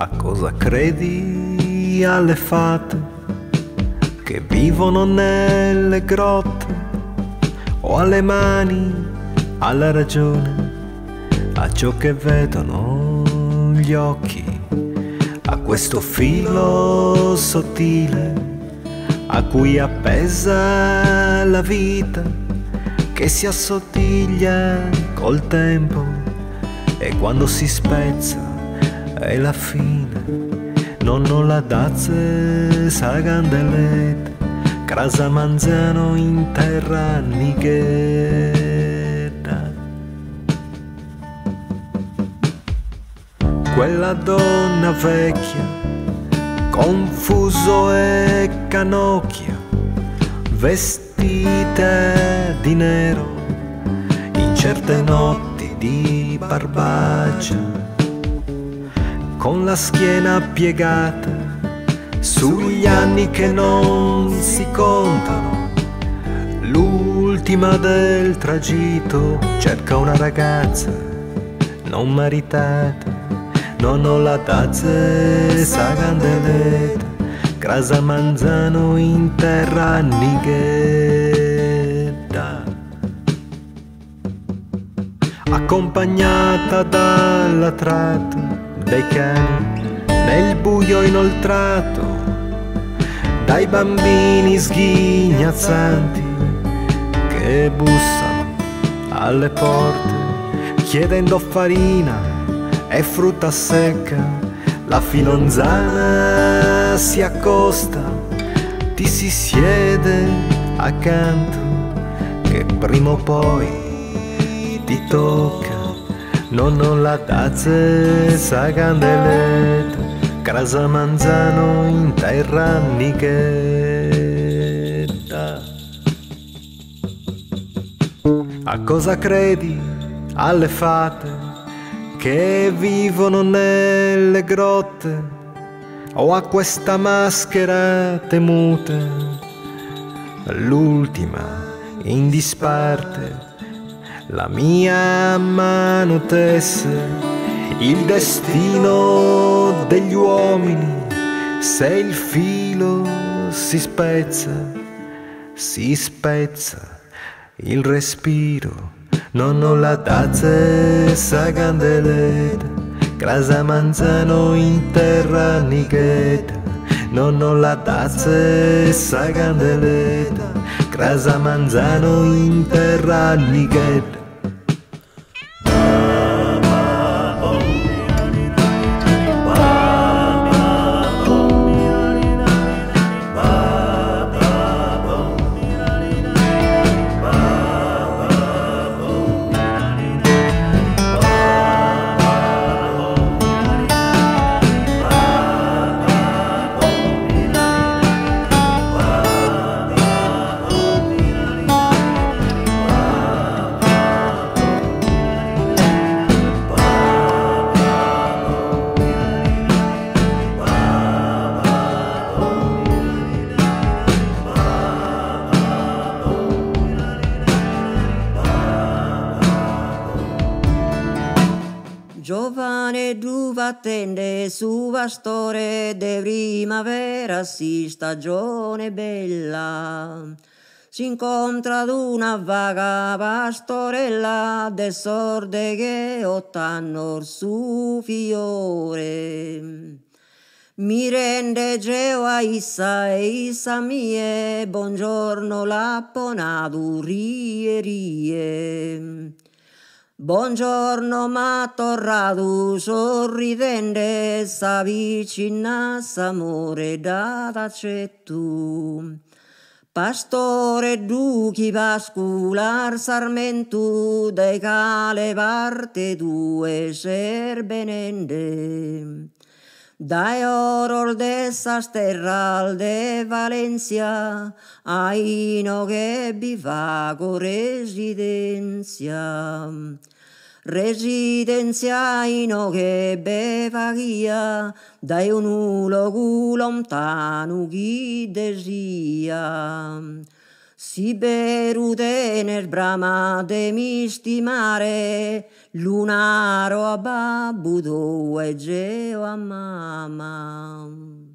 A cosa credi alle fate che vivono nelle grotte, o alle mani, alla ragione, a ciò che vedono gli occhi, a questo filo sottile a cui appesa la vita, che si assottiglia col tempo e quando si spezza è la fine. Non la dazze sagandelet, crasa manzano in terra nighetta. Quella donna vecchia, confuso e canocchia, vestita di nero in certe notti di barbagia, con la schiena piegata sugli anni che non si contano, l'ultima del tragitto cerca una ragazza non maritata. Non la tazze sagandeleta, crasa manzano in terra nighetta, accompagnata dalla tratta dei cani nel buio inoltrato, dai bambini sghignazzanti che bussano alle porte chiedendo farina e frutta secca. La filonzana si accosta, ti si siede accanto, che prima o poi ti tocca. Non la tazze sagandeleta, crasa manzano in terra nighetta. A cosa credi alle fate che vivono nelle grotte, o a questa maschera temuta, l'ultima in disparte, la mia mano tesse il destino degli uomini. Se il filo si spezza il respiro. Non la tazze sagandeleta, crasa manzano in terra nighetta. Non la tazze sagandeleta, crasa manzano in terra nighetta. Giovane d'uva attende su pastore de primavera, si stagione bella. Si incontra ad una vaga pastorella de sorde che ottanno su fiore. Mi rende geo issa e issa mie, buongiorno lapponadu rie. Buongiorno m'ha torrato sorridente, s'avvicina s'amore datacettu. Pastore duchi pascular sarmentu, dei cale parte due serbenende. Dai orol de Sasterral de Valencia, aino che bivago residenza. Residenza ino che bevaghia, dai un luogo lontano chi desia. si berute nel brama de misti mare, lunaro a babbuto e geo a mamma.